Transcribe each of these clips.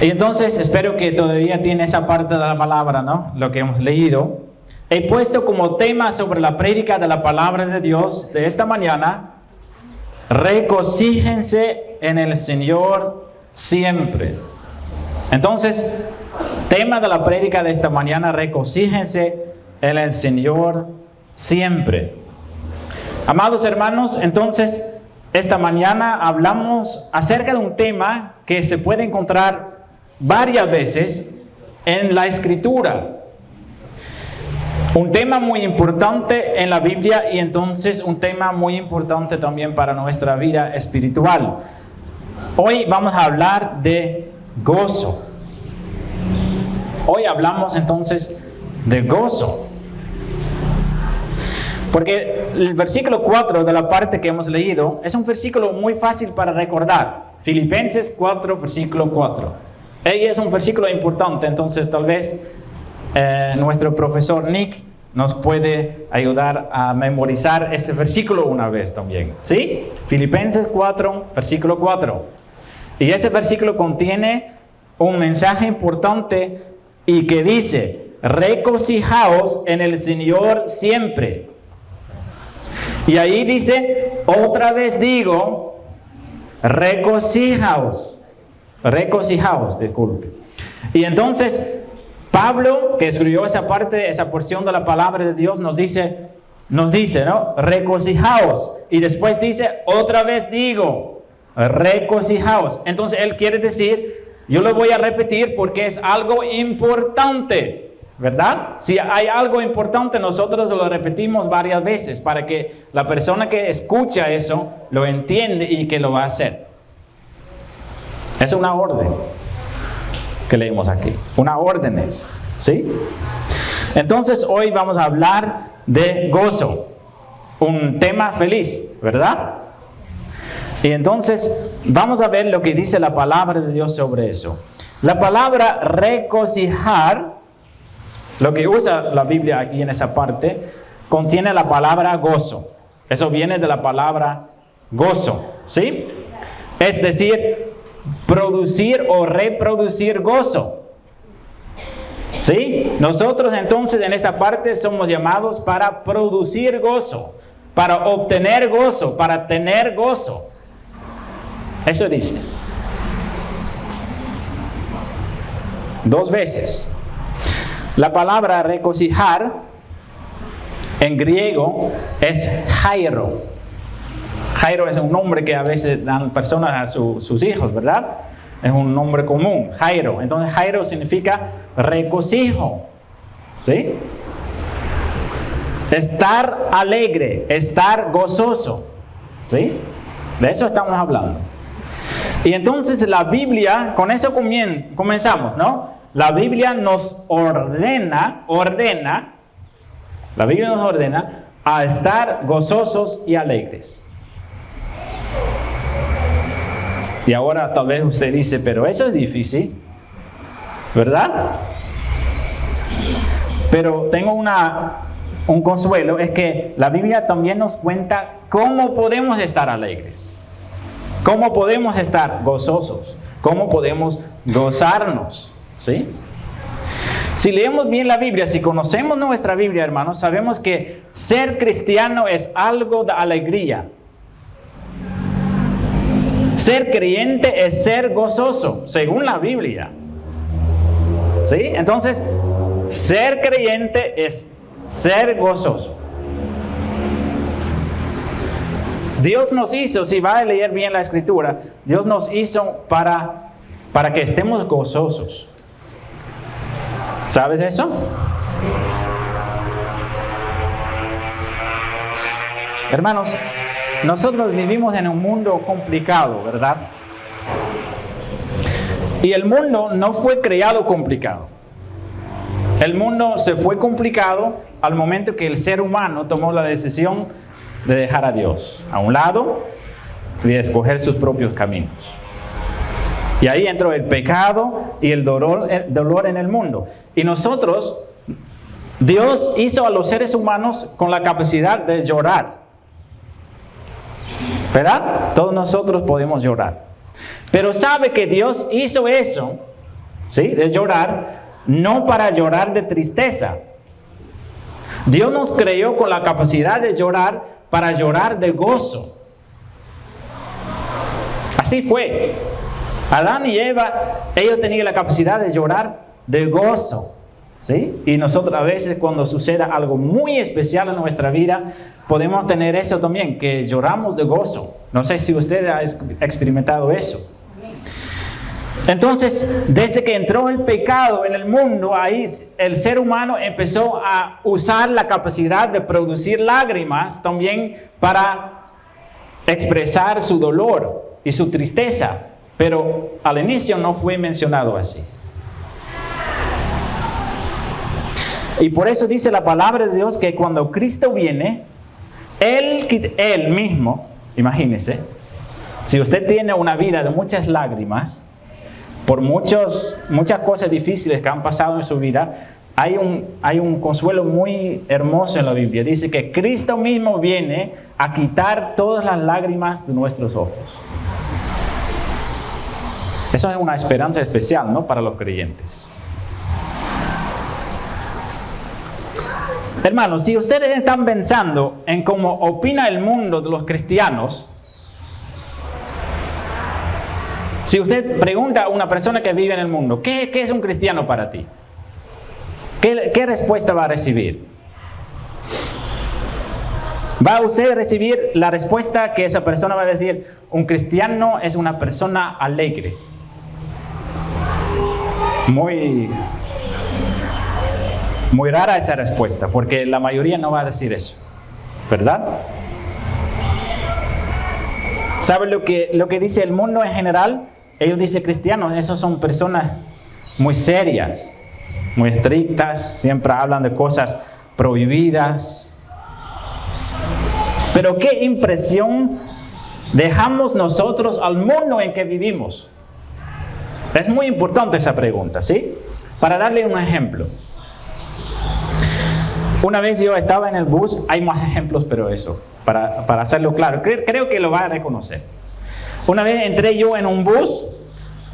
Y entonces espero que todavía tiene esa parte de la palabra, ¿no? Lo que hemos leído. He puesto como tema sobre la prédica de la palabra de Dios de esta mañana: regocíjense en el Señor siempre. Entonces, tema de la prédica de esta mañana: regocíjense en el Señor siempre. Amados hermanos, entonces esta mañana hablamos acerca de un tema que se puede encontrar varias veces en la Escritura. Un tema muy importante en la Biblia y entonces un tema muy importante también para nuestra vida espiritual. Hoy vamos a hablar de gozo. Hoy hablamos entonces de gozo. Porque el versículo 4 de la parte que hemos leído es un versículo muy fácil para recordar. Filipenses 4, versículo 4. Es un versículo importante, entonces tal vez nuestro profesor Nick nos puede ayudar a memorizar este versículo una vez también. ¿Sí? Filipenses 4, versículo 4. Y ese versículo contiene un mensaje importante y que dice: regocijaos en el Señor siempre. Y ahí dice: otra vez digo, regocijaos. Regocijaos, disculpe. Y entonces Pablo, que escribió esa parte, esa porción de la palabra de Dios, nos dice, ¿no? Regocijaos. Y después dice: otra vez digo, regocijaos. Entonces él quiere decir, yo lo voy a repetir porque es algo importante, ¿verdad? Si hay algo importante, nosotros lo repetimos varias veces para que la persona que escucha eso lo entiende y que lo va a hacer. Es una orden que leemos aquí. Una orden es, ¿sí? Entonces hoy vamos a hablar de gozo. Un tema feliz, ¿verdad? Y entonces vamos a ver lo que dice la palabra de Dios sobre eso. La palabra regocijar, lo que usa la Biblia aquí en esa parte, contiene la palabra gozo. Eso viene de la palabra gozo, ¿sí? Es decir, producir o reproducir gozo. ¿Sí? Nosotros entonces en esta parte somos llamados para producir gozo, para obtener gozo, para tener gozo. Eso dice. 2 veces. La palabra regocijar en griego es jairo. Jairo es un nombre que a veces dan personas a sus hijos, ¿verdad? Es un nombre común, Jairo. Entonces Jairo significa regocijo, ¿sí? Estar alegre, estar gozoso, ¿sí? De eso estamos hablando. Y entonces la Biblia, con eso comenzamos, ¿no? La Biblia nos ordena a estar gozosos y alegres. Y ahora tal vez usted dice, pero eso es difícil, ¿verdad? Pero tengo un consuelo, es que la Biblia también nos cuenta cómo podemos estar alegres, cómo podemos estar gozosos, cómo podemos gozarnos, ¿sí? Si leemos bien la Biblia, si conocemos nuestra Biblia, hermanos, sabemos que ser cristiano es algo de alegría. Ser creyente es ser gozoso, según la Biblia. ¿Sí? Entonces, ser creyente es ser gozoso. Dios nos hizo, si va a leer bien la Escritura, Dios nos hizo para que estemos gozosos. ¿Sabes eso? Hermanos, nosotros vivimos en un mundo complicado, ¿verdad? Y el mundo no fue creado complicado. El mundo se fue complicado al momento que el ser humano tomó la decisión de dejar a Dios a un lado y de escoger sus propios caminos. Y ahí entró el pecado y el dolor en el mundo. Y nosotros, Dios hizo a los seres humanos con la capacidad de llorar. ¿Verdad? Todos nosotros podemos llorar. Pero sabe que Dios hizo eso ¿sí? De llorar, no para llorar de tristeza. Dios nos creó con la capacidad de llorar para llorar de gozo. Así fue. Adán y Eva, ellos tenían la capacidad de llorar de gozo, ¿sí? Y nosotros a veces cuando suceda algo muy especial en nuestra vida, podemos tener eso también, que lloramos de gozo. No sé si usted ha experimentado eso. Entonces, desde que entró el pecado en el mundo, ahí el ser humano empezó a usar la capacidad de producir lágrimas también para expresar su dolor y su tristeza. Pero al inicio no fue mencionado así. Y por eso dice la palabra de Dios que cuando Cristo viene, Él mismo, imagínese, si usted tiene una vida de muchas lágrimas, por muchas cosas difíciles que han pasado en su vida, hay un consuelo muy hermoso en la Biblia. Dice que Cristo mismo viene a quitar todas las lágrimas de nuestros ojos. Eso es una esperanza especial, ¿no? Para los creyentes. Hermanos, si ustedes están pensando en cómo opina el mundo de los cristianos, si usted pregunta a una persona que vive en el mundo, ¿qué es un cristiano para ti? ¿Qué respuesta va a recibir? Va a usted recibir la respuesta que esa persona va a decir: un cristiano es una persona alegre. Muy rara esa respuesta, porque la mayoría no va a decir eso, ¿verdad? ¿Sabe lo que dice el mundo en general? Ellos dicen cristianos, esos son personas muy serias, muy estrictas, siempre hablan de cosas prohibidas. Pero ¿qué impresión dejamos nosotros al mundo en que vivimos? Es muy importante esa pregunta, ¿sí? Para darle un ejemplo. Una vez yo estaba en el bus, hay más ejemplos, pero eso, para hacerlo claro, creo que lo va a reconocer. Una vez entré yo en un bus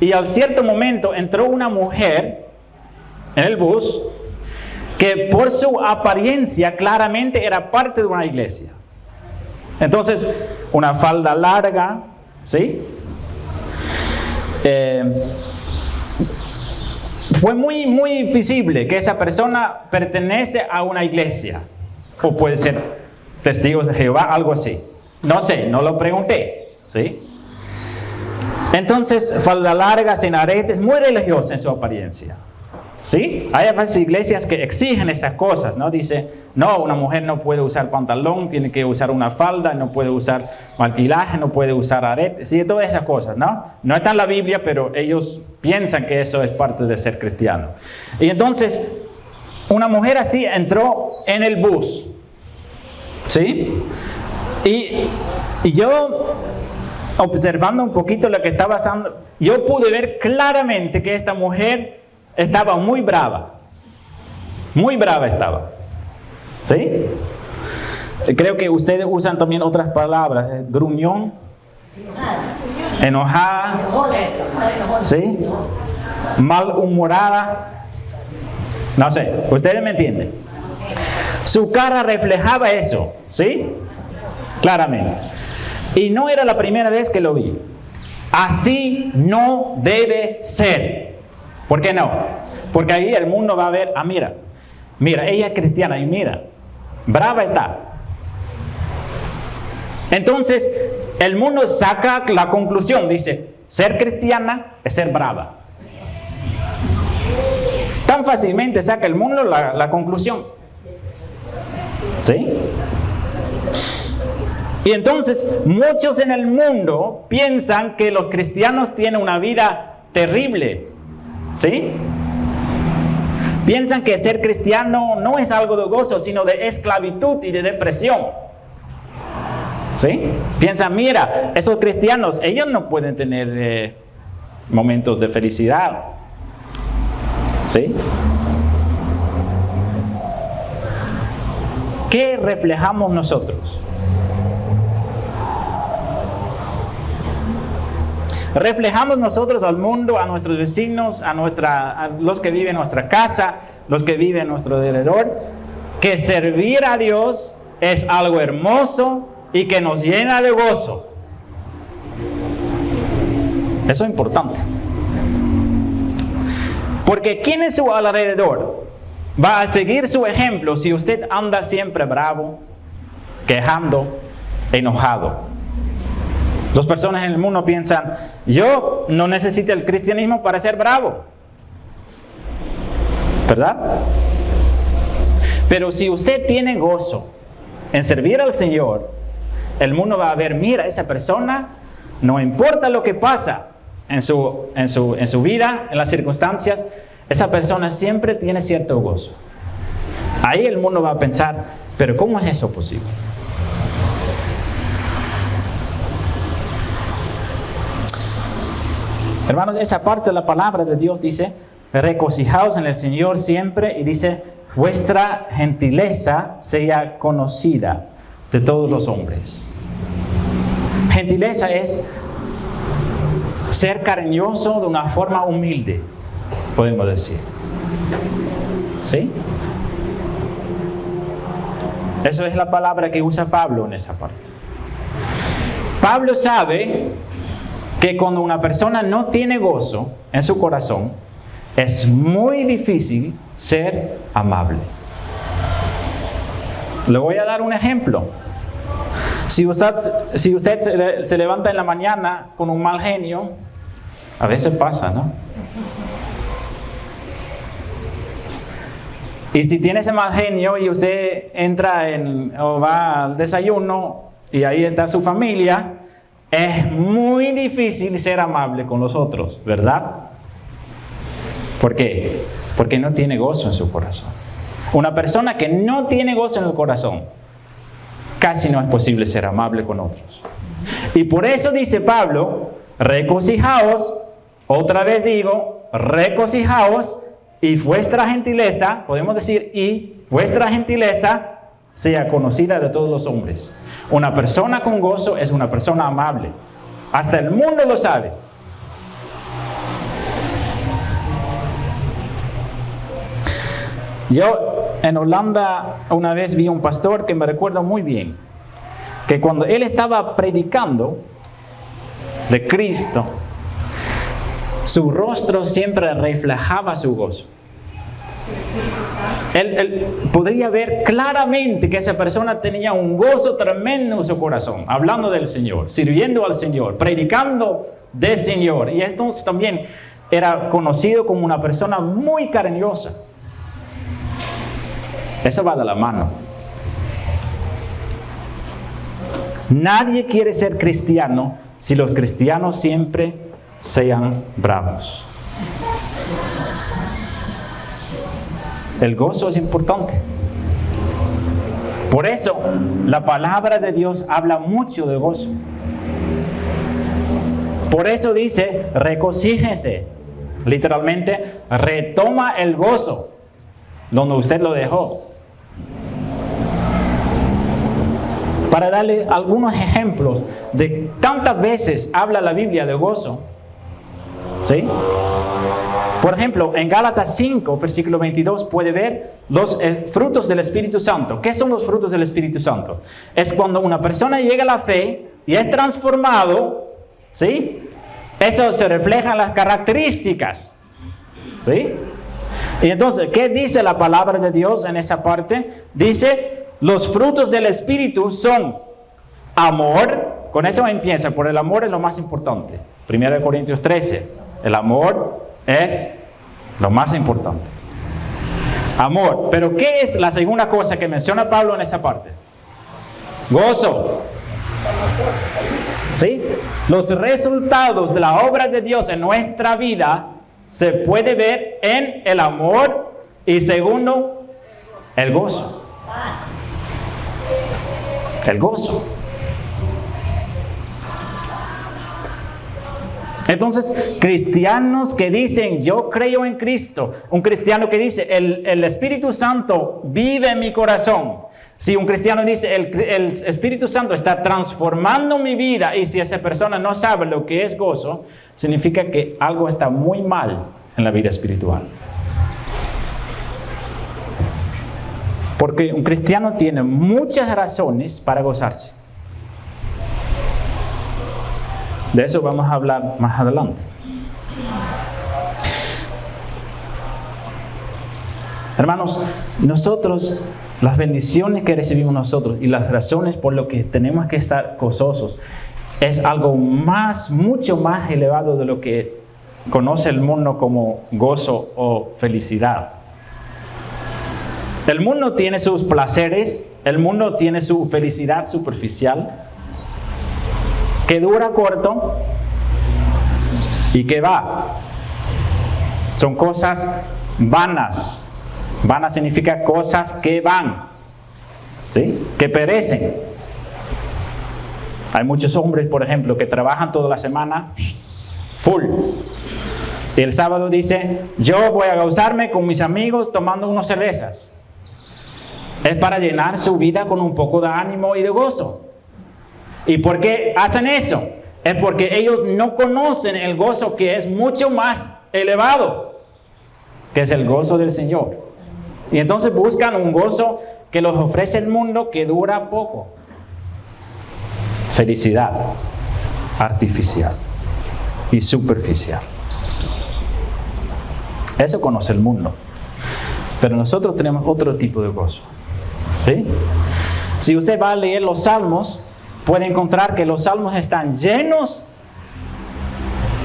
y al cierto momento entró una mujer en el bus que por su apariencia claramente era parte de una iglesia. Entonces, una falda larga, ¿sí? Fue muy visible que esa persona pertenece a una iglesia. O puede ser testigos de Jehová, algo así. No sé, no lo pregunté, ¿sí? Entonces, falda larga, sin aretes, muy religiosa en su apariencia, ¿sí? Hay a veces iglesias que exigen esas cosas, ¿no? Dice, no, una mujer no puede usar pantalón, tiene que usar una falda, no puede usar maquillaje, no puede usar aretes, sí, todas esas cosas, ¿no? No está en la Biblia, pero ellos piensan que eso es parte de ser cristiano. Y entonces, una mujer así entró en el bus, ¿sí? Y yo, observando un poquito lo que estaba pasando, yo pude ver claramente que esta mujer estaba muy brava estaba, ¿sí? Creo que ustedes usan también otras palabras, gruñón, enojada, ¿sí? Malhumorada, no sé, ustedes me entienden. Su cara reflejaba eso, ¿sí? Claramente. Y no era la primera vez que lo vi. Así no debe ser. ¿Por qué no? Porque ahí el mundo va a ver, mira, ella es cristiana y mira, brava está. Entonces, el mundo saca la conclusión, dice, ser cristiana es ser brava. Tan fácilmente saca el mundo la conclusión. ¿Sí? Y entonces, muchos en el mundo piensan que los cristianos tienen una vida terrible. ¿Sí? Piensan que ser cristiano no es algo de gozo, sino de esclavitud y de depresión. ¿Sí? Piensan, mira, esos cristianos, ellos no pueden tener momentos de felicidad. ¿Sí? ¿Qué reflejamos nosotros? Reflejamos nosotros al mundo, a nuestros vecinos, a los que viven en nuestra casa, los que viven en nuestro alrededor, que servir a Dios es algo hermoso y que nos llena de gozo. Eso es importante. Porque ¿quién en su alrededor va a seguir su ejemplo si usted anda siempre bravo, quejando, enojado? Las personas en el mundo piensan, yo no necesito el cristianismo para ser bravo, ¿verdad? Pero si usted tiene gozo en servir al Señor, el mundo va a ver, mira, esa persona, no importa lo que pasa en su vida, en las circunstancias, esa persona siempre tiene cierto gozo. Ahí el mundo va a pensar, pero ¿cómo es eso posible? Hermanos, esa parte de la palabra de Dios dice, regocijaos en el Señor siempre, y dice, vuestra gentileza sea conocida de todos los hombres. Gentileza es ser cariñoso de una forma humilde, podemos decir. ¿Sí? Eso es la palabra que usa Pablo en esa parte. Pablo sabe que cuando una persona no tiene gozo en su corazón, es muy difícil ser amable. Le voy a dar un ejemplo. Si usted se levanta en la mañana con un mal genio, a veces pasa, ¿no? Y si tiene ese mal genio y usted entra o va al desayuno y ahí está su familia, es muy difícil ser amable con los otros, ¿verdad? ¿Por qué? Porque no tiene gozo en su corazón. Una persona que no tiene gozo en el corazón, casi no es posible ser amable con otros. Y por eso dice Pablo, regocijaos, otra vez digo, regocijaos, y vuestra gentileza, podemos decir, y vuestra gentileza sea conocida de todos los hombres. Una persona con gozo es una persona amable. Hasta el mundo lo sabe. Yo en Holanda una vez vi un pastor que me recuerdo muy bien, que cuando él estaba predicando de Cristo, su rostro siempre reflejaba su gozo. Él podría ver claramente que esa persona tenía un gozo tremendo en su corazón, hablando del Señor, sirviendo al Señor, predicando del Señor. Y entonces también era conocido como una persona muy cariñosa. Eso va de la mano. Nadie quiere ser cristiano si los cristianos siempre sean bravos. El gozo es importante. Por eso la palabra de Dios habla mucho de gozo. Por eso dice, regocíjese. Literalmente, retoma el gozo donde usted lo dejó. Para darle algunos ejemplos de tantas veces habla la Biblia de gozo. ¿Sí? Por ejemplo, en Gálatas 5, versículo 22, puede ver los frutos del Espíritu Santo. ¿Qué son los frutos del Espíritu Santo? Es cuando una persona llega a la fe y es transformado, ¿sí? Eso se refleja en las características, ¿sí? Y entonces, ¿qué dice la palabra de Dios en esa parte? Dice, los frutos del Espíritu son amor. Con eso empieza, por el amor es lo más importante. 1 Corintios 13, el amor es lo más importante. Amor. Pero ¿qué es la segunda cosa que menciona Pablo en esa parte? Gozo. ¿Sí? Los resultados de la obra de Dios en nuestra vida se puede ver en el amor y segundo, el gozo. El gozo. Entonces, cristianos que dicen, yo creo en Cristo, un cristiano que dice, el Espíritu Santo vive en mi corazón. Si un cristiano dice, el Espíritu Santo está transformando mi vida, y si esa persona no sabe lo que es gozo, significa que algo está muy mal en la vida espiritual. Porque un cristiano tiene muchas razones para gozarse. De eso vamos a hablar más adelante. Hermanos, nosotros, las bendiciones que recibimos nosotros y las razones por las que tenemos que estar gozosos es algo mucho más elevado de lo que conoce el mundo como gozo o felicidad. El mundo tiene sus placeres, el mundo tiene su felicidad superficial, que dura corto y que va. Son cosas vanas. Vanas significa cosas que van, ¿sí? Que perecen. Hay muchos hombres, por ejemplo, que trabajan toda la semana full. Y el sábado dice, yo voy a gozarme con mis amigos tomando unas cervezas. Es para llenar su vida con un poco de ánimo y de gozo. ¿Y por qué hacen eso? Es porque ellos no conocen el gozo que es mucho más elevado, que es el gozo del Señor. Y entonces buscan un gozo que los ofrece el mundo que dura poco. Felicidad artificial y superficial. Eso conoce el mundo. Pero nosotros tenemos otro tipo de gozo. ¿Sí? Si usted va a leer los Salmos, puede encontrar que los Salmos están llenos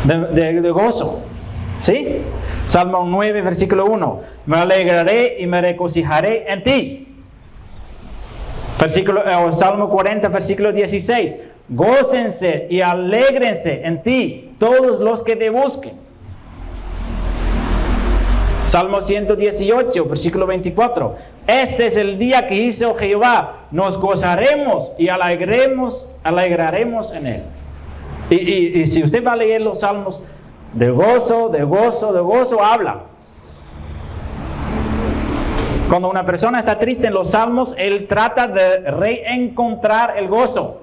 de gozo. ¿Sí? Salmo 9, versículo 1. Me alegraré y me regocijaré en ti. Salmo 40, versículo 16. Gócense y alégrense en ti todos los que te busquen. Salmo 118, versículo 24. Este es el día que hizo Jehová. Nos gozaremos y alegraremos en él. Y si usted va a leer los salmos, de gozo habla. Cuando una persona está triste en los salmos, él trata de reencontrar el gozo,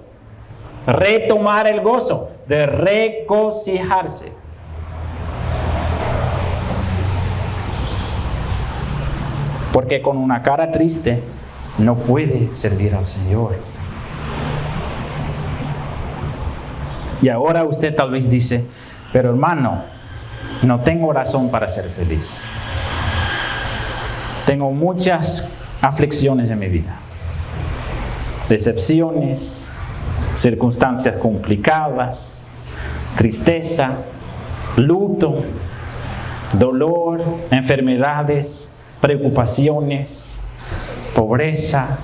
retomar el gozo, de regocijarse. Porque con una cara triste no puede servir al Señor. Y ahora usted tal vez dice, pero hermano, no tengo razón para ser feliz. Tengo muchas aflicciones en mi vida. Decepciones, circunstancias complicadas, tristeza, luto, dolor, enfermedades, preocupaciones, pobreza.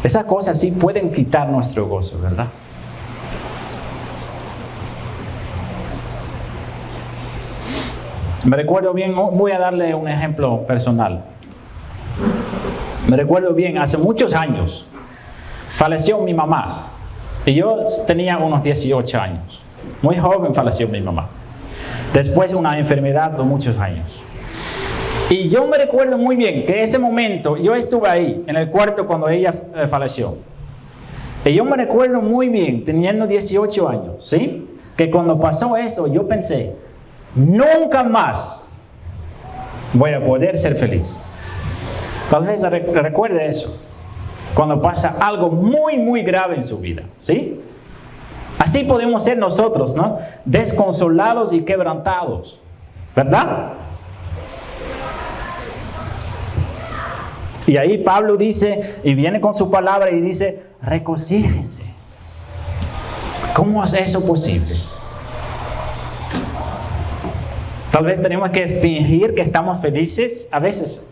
Esas cosas sí pueden quitar nuestro gozo, ¿verdad? Me recuerdo bien, voy a darle un ejemplo personal. Me recuerdo bien, hace muchos años, falleció mi mamá. Y yo tenía unos 18 años. Muy joven falleció mi mamá. Después una enfermedad de muchos años. Y yo me recuerdo muy bien que ese momento, yo estuve ahí, en el cuarto cuando ella falleció. Y yo me recuerdo muy bien, teniendo 18 años, ¿sí? Que cuando pasó eso, yo pensé, nunca más voy a poder ser feliz. Tal vez recuerde eso. Cuando pasa algo muy, muy grave en su vida, ¿sí? Así podemos ser nosotros, ¿no? Desconsolados y quebrantados, ¿verdad? Y ahí Pablo dice, y viene con su palabra y dice, regocíjense. ¿Cómo es eso posible? Tal vez tenemos que fingir que estamos felices. A veces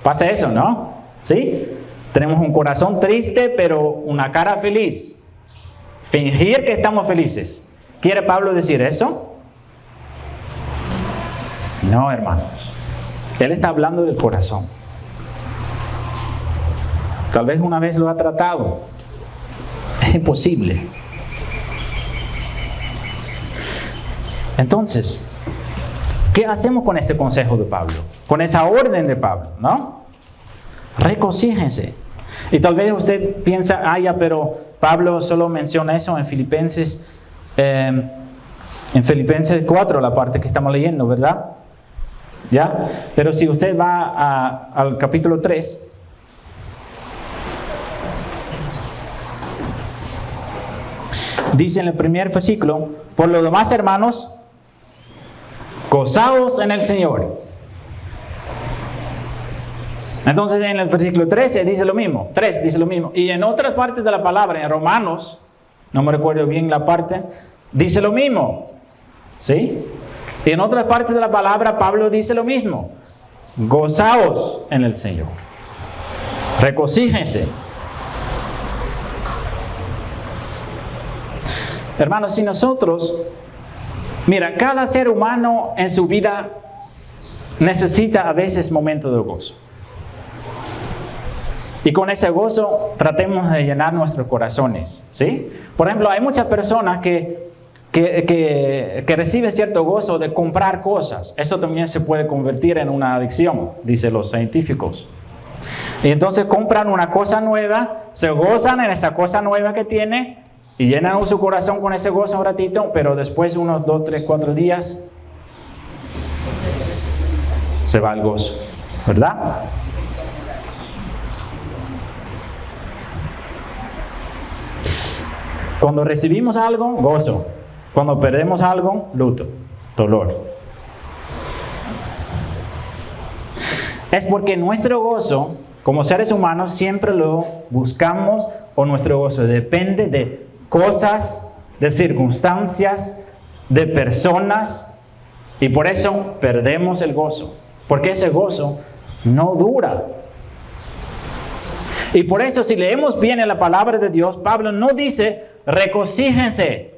pasa eso, ¿no? ¿Sí? Tenemos un corazón triste, pero una cara feliz. Fingir que estamos felices. ¿Quiere Pablo decir eso? No, hermanos. Él está hablando del corazón. Tal vez una vez lo ha tratado. Es imposible. Entonces, ¿qué hacemos con ese consejo de Pablo? Con esa orden de Pablo, ¿no? Regocíjense. Y tal vez usted piensa, pero Pablo solo menciona eso en Filipenses 4, la parte que estamos leyendo, ¿verdad? ¿Ya? Pero si usted va al capítulo 3, dice en el primer versículo: por lo demás, hermanos, gozaos en el Señor. Entonces en el versículo 13 dice lo mismo, 3 dice lo mismo. Y en otras partes de la palabra, en Romanos, no me recuerdo bien la parte, dice lo mismo. ¿Sí? Y en otras partes de la palabra Pablo dice lo mismo: gozaos en el Señor. Regocíjense. Hermanos, si nosotros, mira, cada ser humano en su vida necesita a veces momentos de gozo. Y con ese gozo tratemos de llenar nuestros corazones, ¿sí? Por ejemplo, hay muchas personas que reciben cierto gozo de comprar cosas. Eso también se puede convertir en una adicción, dicen los científicos. Y entonces compran una cosa nueva, se gozan en esa cosa nueva que tiene y llenan su corazón con ese gozo un ratito, pero después, unos 2, 3, 4 días, se va el gozo, ¿verdad? Cuando recibimos algo, gozo. Cuando perdemos algo, luto, dolor. Es porque nuestro gozo, como seres humanos, siempre lo buscamos, o nuestro gozo depende de cosas, de circunstancias, de personas, y por eso perdemos el gozo, porque ese gozo no dura. Y por eso, si leemos bien en la palabra de Dios, Pablo no dice regocíjense.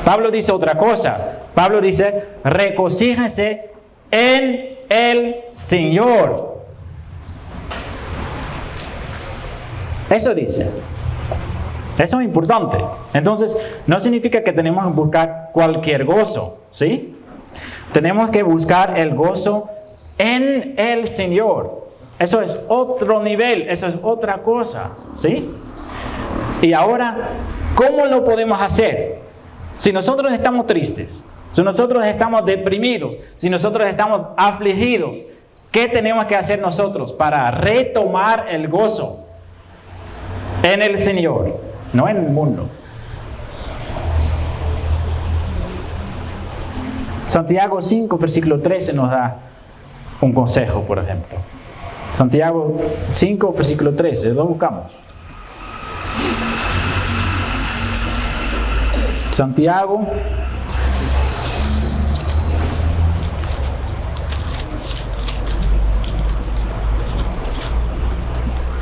Pablo dice otra cosa. Pablo dice regocíjense en el Señor. Eso dice. Eso es importante. Entonces, no significa que tenemos que buscar cualquier gozo, ¿sí? Tenemos que buscar el gozo en el Señor. Eso es otro nivel, eso es otra cosa, ¿sí? Y ahora, ¿cómo lo podemos hacer? Si nosotros estamos tristes, si nosotros estamos deprimidos, si nosotros estamos afligidos, ¿qué tenemos que hacer nosotros para retomar el gozo en el Señor, no en el mundo? Santiago 5, versículo 13 nos da un consejo, por ejemplo. Santiago 5, versículo 13, lo buscamos. Santiago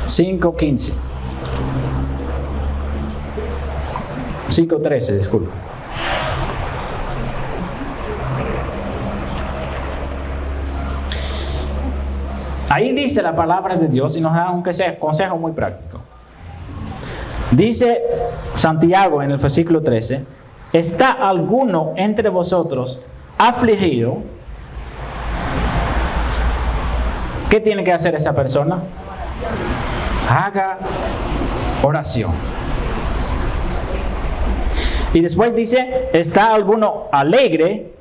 5:15. 5:13, disculpa. Ahí dice la palabra de Dios y nos da un consejo muy práctico. Dice Santiago en el versículo 13: ¿está alguno entre vosotros afligido? ¿Qué tiene que hacer esa persona? Haga oración. Y después dice: ¿está alguno alegre?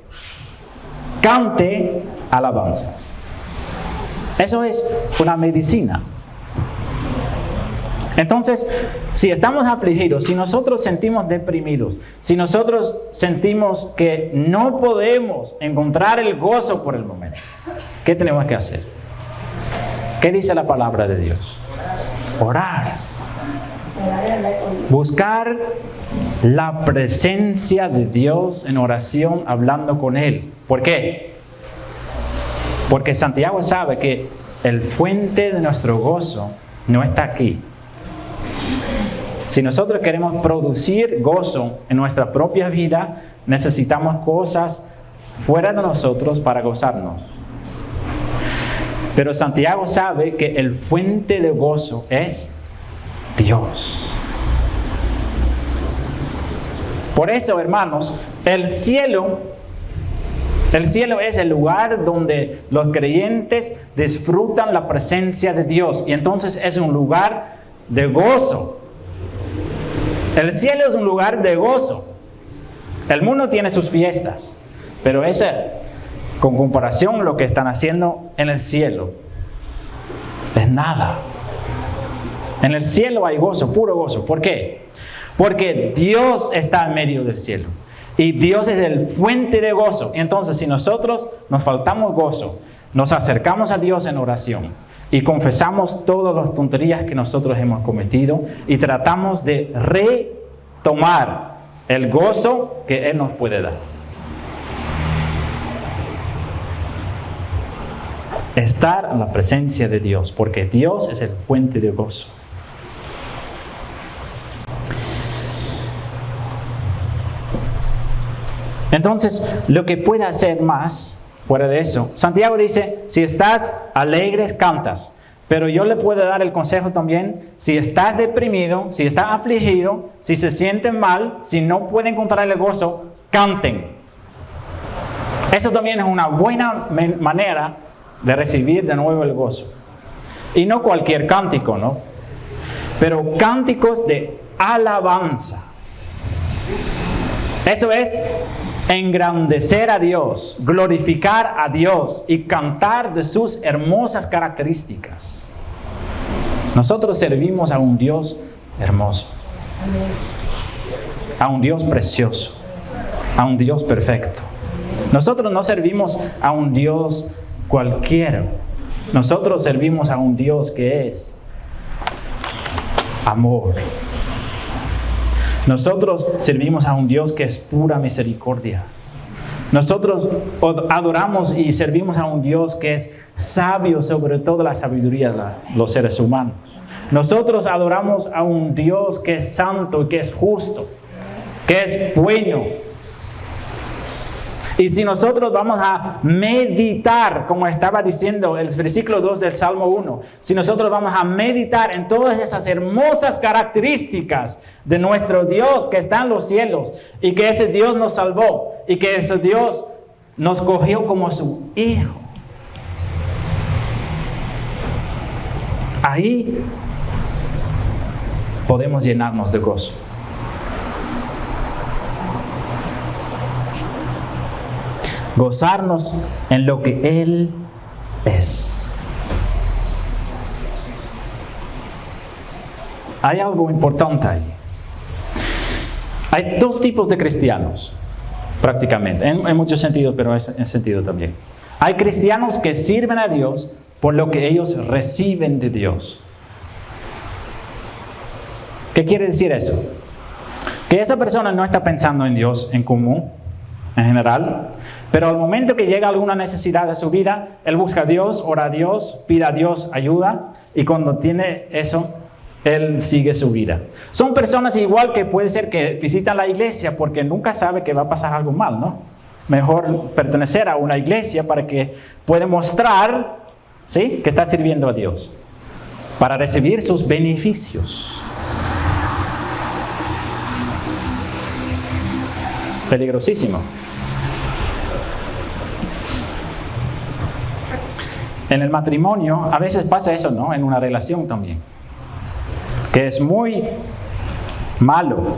Cante alabanzas. Eso es una medicina. Entonces, si estamos afligidos, si nosotros sentimos deprimidos, si nosotros sentimos que no podemos encontrar el gozo por el momento, ¿qué tenemos que hacer? ¿Qué dice la palabra de Dios? Orar. Buscar la presencia de Dios en oración, hablando con Él. ¿Por qué? Porque Santiago sabe que el fuente de nuestro gozo no está aquí. Si nosotros queremos producir gozo en nuestra propia vida, necesitamos cosas fuera de nosotros para gozarnos. Pero Santiago sabe que el fuente de gozo es Dios. Por eso, hermanos, el cielo es el lugar donde los creyentes disfrutan la presencia de Dios. Y entonces es un lugar de gozo. El cielo es un lugar de gozo. El mundo tiene sus fiestas, pero con comparación lo que están haciendo en el cielo, es nada. En el cielo hay gozo, puro gozo. ¿Por qué? Porque Dios está en medio del cielo. Y Dios es el fuente de gozo. Entonces, si nosotros nos faltamos gozo, nos acercamos a Dios en oración y confesamos todas las tonterías que nosotros hemos cometido y tratamos de retomar el gozo que Él nos puede dar. Estar en la presencia de Dios, porque Dios es el fuente de gozo. Entonces, lo que puede hacer más fuera de eso, Santiago dice, si estás alegre, cantas. Pero yo le puedo dar el consejo también, si estás deprimido, si estás afligido, si se sienten mal, si no pueden encontrar el gozo, canten. Eso también es una buena manera de recibir de nuevo el gozo. Y no cualquier cántico, ¿no? Pero cánticos de alabanza. Eso es engrandecer a Dios, glorificar a Dios y cantar de sus hermosas características. Nosotros servimos a un Dios hermoso, a un Dios precioso, a un Dios perfecto. Nosotros no servimos a un Dios cualquiera. Nosotros servimos a un Dios que es amor. Nosotros servimos a un Dios que es pura misericordia. Nosotros adoramos y servimos a un Dios que es sabio sobre toda la sabiduría de los seres humanos. Nosotros adoramos a un Dios que es santo, que es justo, que es bueno. Y si nosotros vamos a meditar, como estaba diciendo el versículo 2 del Salmo 1, si nosotros vamos a meditar en todas esas hermosas características de nuestro Dios que está en los cielos, y que ese Dios nos salvó, y que ese Dios nos cogió como su hijo, ahí podemos llenarnos de gozo. Gozarnos en lo que Él es. Hay algo importante ahí. Hay dos tipos de cristianos, prácticamente, en muchos sentidos, pero en sentido también. Hay cristianos que sirven a Dios por lo que ellos reciben de Dios. ¿Qué quiere decir eso? Que esa persona no está pensando en Dios en común, en general, pero al momento que llega alguna necesidad de su vida, él busca a Dios, ora a Dios, pide a Dios ayuda, y cuando tiene eso, él sigue su vida. Son personas igual que puede ser que visitan la iglesia porque nunca sabe que va a pasar algo mal, ¿no? Mejor pertenecer a una iglesia para que pueda mostrar, ¿sí?, que está sirviendo a Dios, para recibir sus beneficios. Peligrosísimo. En el matrimonio a veces pasa eso, ¿no? En una relación también, que es muy malo.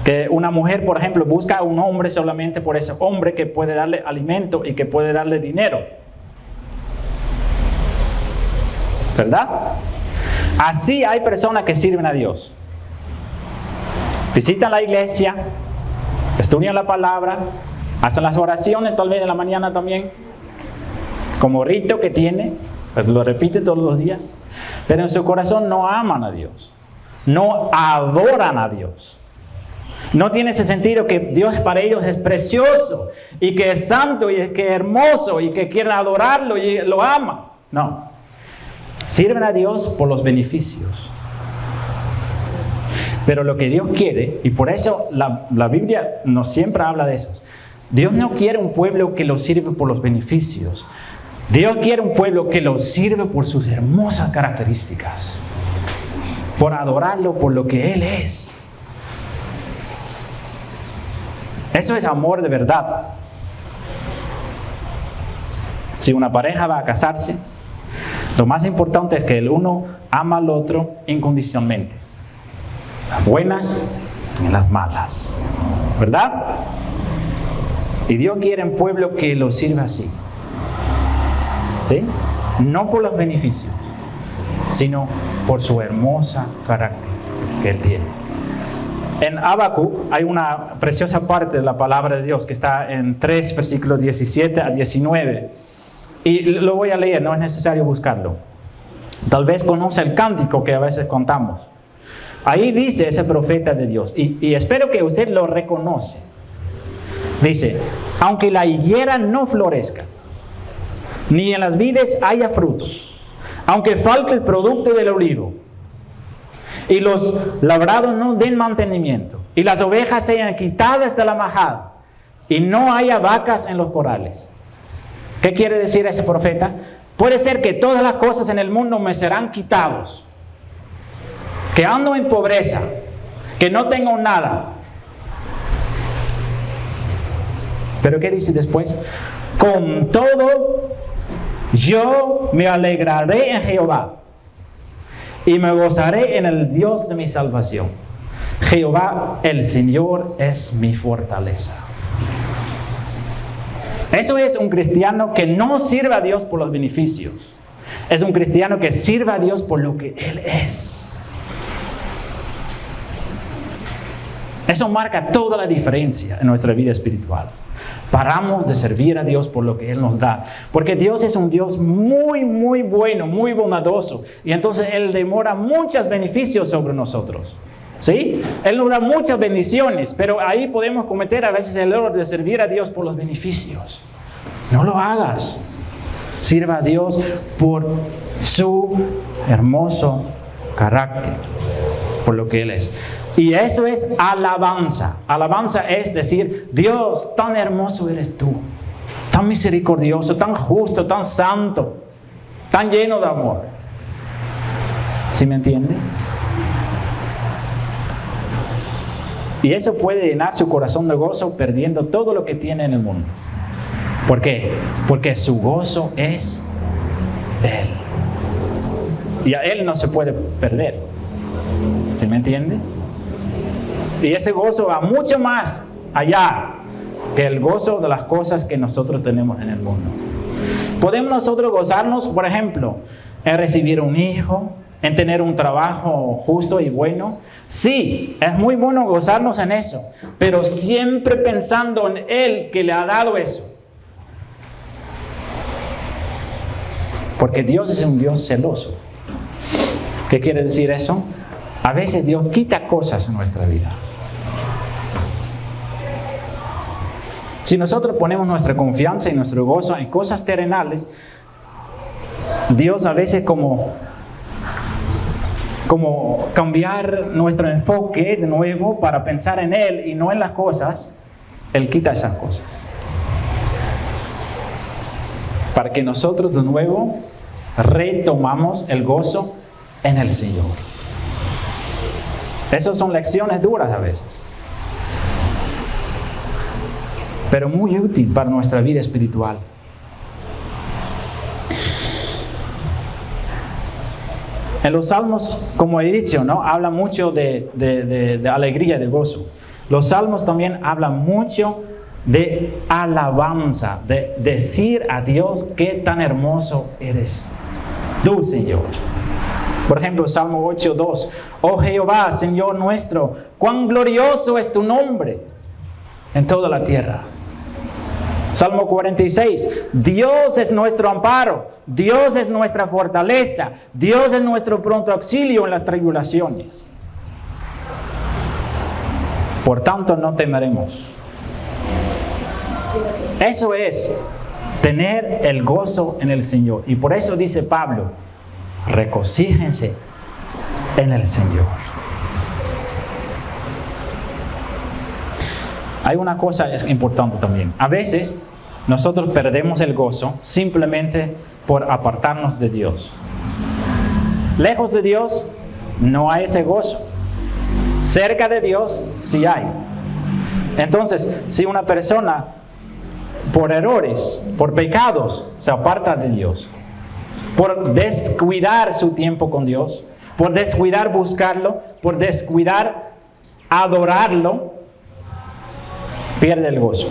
Que una mujer, por ejemplo, busca a un hombre solamente por ese hombre que puede darle alimento y que puede darle dinero. ¿Verdad? Así hay personas que sirven a Dios. Visitan la iglesia, estudian la palabra, hacen las oraciones tal vez en la mañana también, como rito que tiene, pues lo repite todos los días, pero en su corazón no aman a Dios, no adoran a Dios. No tiene ese sentido que Dios para ellos es precioso y que es santo y que es hermoso y que quieren adorarlo y lo aman. No, sirven a Dios por los beneficios. Pero lo que Dios quiere, y por eso la Biblia nos siempre habla de eso, Dios no quiere un pueblo que lo sirve por los beneficios. Dios quiere un pueblo que lo sirve por sus hermosas características, por adorarlo por lo que Él es. Eso es amor de verdad. Si una pareja va a casarse, lo más importante es que el uno ama al otro incondicionalmente. Las buenas y las malas. ¿Verdad? Y Dios quiere un pueblo que lo sirva así. ¿Sí? No por los beneficios, sino por su hermosa carácter que Él tiene. En Habacuc hay una preciosa parte de la palabra de Dios que está en 3 versículos 17 a 19. Y lo voy a leer, no es necesario buscarlo. Tal vez conoce el cántico que a veces contamos. Ahí dice ese profeta de Dios, y espero que usted lo reconoce. Dice, aunque la higuera no florezca, ni en las vides haya frutos, aunque falte el producto del olivo, y los labrados no den mantenimiento, y las ovejas sean quitadas de la majada, y no haya vacas en los corrales. ¿Qué quiere decir ese profeta? Puede ser que todas las cosas en el mundo me serán quitados, que ando en pobreza, que no tengo nada. Pero ¿qué dice después? Con todo, yo me alegraré en Jehová y me gozaré en el Dios de mi salvación. Jehová, el Señor, es mi fortaleza. Eso es un cristiano que no sirve a Dios por los beneficios. Es un cristiano que sirve a Dios por lo que Él es. Eso marca toda la diferencia en nuestra vida espiritual. Paramos de servir a Dios por lo que Él nos da. Porque Dios es un Dios muy, muy bueno, muy bondadoso. Y entonces Él demora muchos beneficios sobre nosotros. ¿Sí? Él nos da muchas bendiciones, pero ahí podemos cometer a veces el error de servir a Dios por los beneficios. No lo hagas. Sirva a Dios por su hermoso carácter, por lo que Él es. Y eso es alabanza. Alabanza es decir, Dios, tan hermoso eres tú, tan misericordioso, tan justo, tan santo, tan lleno de amor. ¿Sí me entiende? Y eso puede llenar su corazón de gozo perdiendo todo lo que tiene en el mundo. ¿Por qué? Porque su gozo es Él. Y a Él no se puede perder. ¿Sí me entiende? Y ese gozo va mucho más allá que el gozo de las cosas que nosotros tenemos en el mundo. ¿Podemos nosotros gozarnos, por ejemplo, en recibir un hijo, en tener un trabajo justo y bueno? Sí, es muy bueno gozarnos en eso, pero siempre pensando en Él que le ha dado eso. Porque Dios es un Dios celoso. ¿Qué quiere decir eso? A veces Dios quita cosas en nuestra vida. Si nosotros ponemos nuestra confianza y nuestro gozo en cosas terrenales, Dios a veces como cambiar nuestro enfoque de nuevo para pensar en Él y no en las cosas, Él quita esas cosas. Para que nosotros de nuevo retomamos el gozo en el Señor. Esas son lecciones duras a veces, pero muy útil para nuestra vida espiritual. En los salmos, como he dicho, ¿no? Habla mucho de alegría, de gozo. Los salmos también hablan mucho de alabanza, de decir a Dios qué tan hermoso eres tú, Señor. Por ejemplo, Salmo 8:2. Oh Jehová, Señor nuestro, cuán glorioso es tu nombre en toda la tierra. Salmo 46. Dios es nuestro amparo, Dios es nuestra fortaleza, Dios es nuestro pronto auxilio en las tribulaciones. Por tanto, no temeremos. Eso es tener el gozo en el Señor. Y por eso dice Pablo, regocíjense en el Señor. Hay una cosa importante también. A veces nosotros perdemos el gozo simplemente por apartarnos de Dios. Lejos de Dios no hay ese gozo. Cerca de Dios sí hay. Entonces, si una persona por errores, por pecados, se aparta de Dios, por descuidar su tiempo con Dios, por descuidar buscarlo, por descuidar adorarlo, pierde el gozo.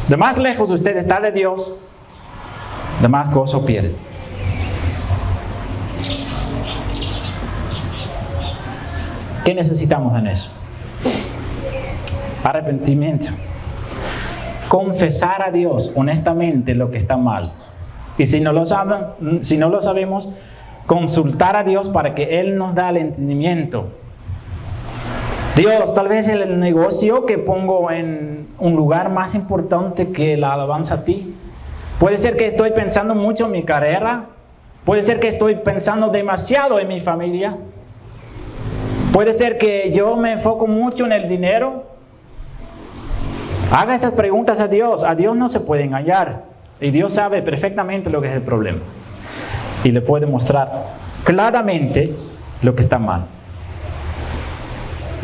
De más lejos usted está de Dios, de más gozo pierde. ¿Qué necesitamos en eso? Arrepentimiento. Confesar a Dios honestamente lo que está mal. Y si no lo sabemos, consultar a Dios para que Él nos da el entendimiento. Dios, tal vez el negocio que pongo en un lugar más importante que la alabanza a ti. Puede ser que estoy pensando mucho en mi carrera. Puede ser que estoy pensando demasiado en mi familia. Puede ser que yo me enfoco mucho en el dinero. Haga esas preguntas a Dios. A Dios no se puede engañar. Y Dios sabe perfectamente lo que es el problema. Y le puede mostrar claramente lo que está mal.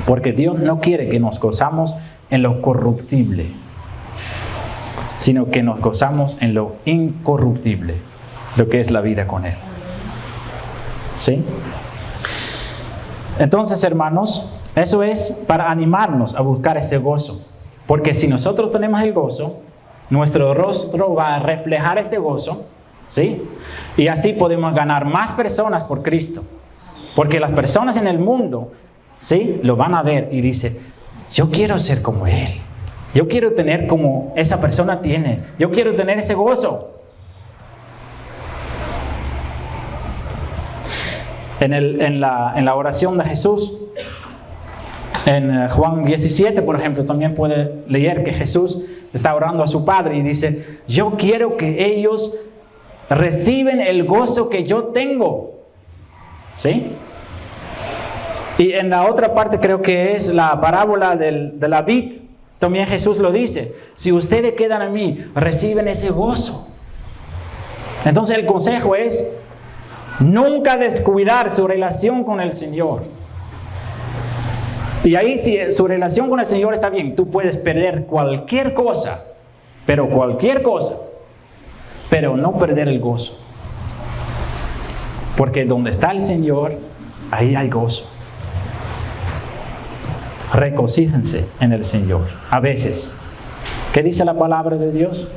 Porque Dios no quiere que nos gozamos en lo corruptible, sino que nos gozamos en lo incorruptible, lo que es la vida con Él. ¿Sí? Entonces, hermanos, eso es para animarnos a buscar ese gozo. Porque si nosotros tenemos el gozo, nuestro rostro va a reflejar ese gozo, ¿sí? Y así podemos ganar más personas por Cristo. Porque las personas en el mundo, ¿sí?, lo van a ver y dicen, yo quiero ser como Él. Yo quiero tener como esa persona tiene. Yo quiero tener ese gozo. En la oración de Jesús, en Juan 17, por ejemplo, también puede leer que Jesús está orando a su Padre y dice, yo quiero que ellos reciben el gozo que yo tengo. ¿Sí? Y en la otra parte creo que es la parábola de la vid. También Jesús lo dice. Si ustedes quedan en mí, reciben ese gozo. Entonces el consejo es nunca descuidar su relación con el Señor. Y ahí si su relación con el Señor está bien, tú puedes perder cualquier cosa, pero no perder el gozo. Porque donde está el Señor, ahí hay gozo. Regocíjense en el Señor. A veces, ¿qué dice la palabra de Dios?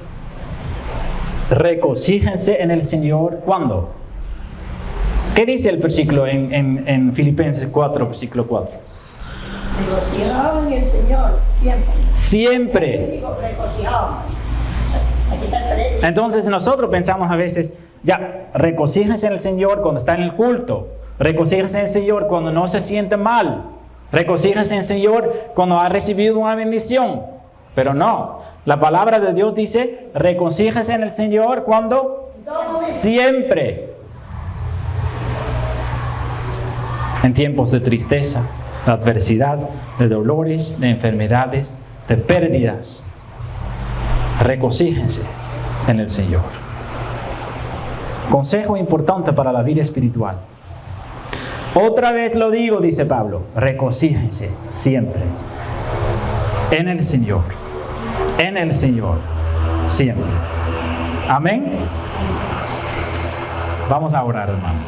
Regocíjense en el Señor. ¿Cuándo? ¿Qué dice el versículo en Filipenses 4, versículo 4? Regocijaos en el Señor siempre. Siempre. Digo, regocijaos. Aquí está el premio. Entonces nosotros pensamos a veces, ya, regocíjense en el Señor cuando está en el culto. Regocíjense en el Señor cuando no se siente mal. Regocíjense en el Señor cuando ha recibido una bendición. Pero no, la palabra de Dios dice, regocíjense en el Señor cuando siempre. En tiempos de tristeza, de adversidad, de dolores, de enfermedades, de pérdidas. Regocíjense en el Señor. Consejo importante para la vida espiritual. Otra vez lo digo, dice Pablo, regocíjense siempre en el Señor. En el Señor, siempre. Amén. Vamos a orar, hermanos.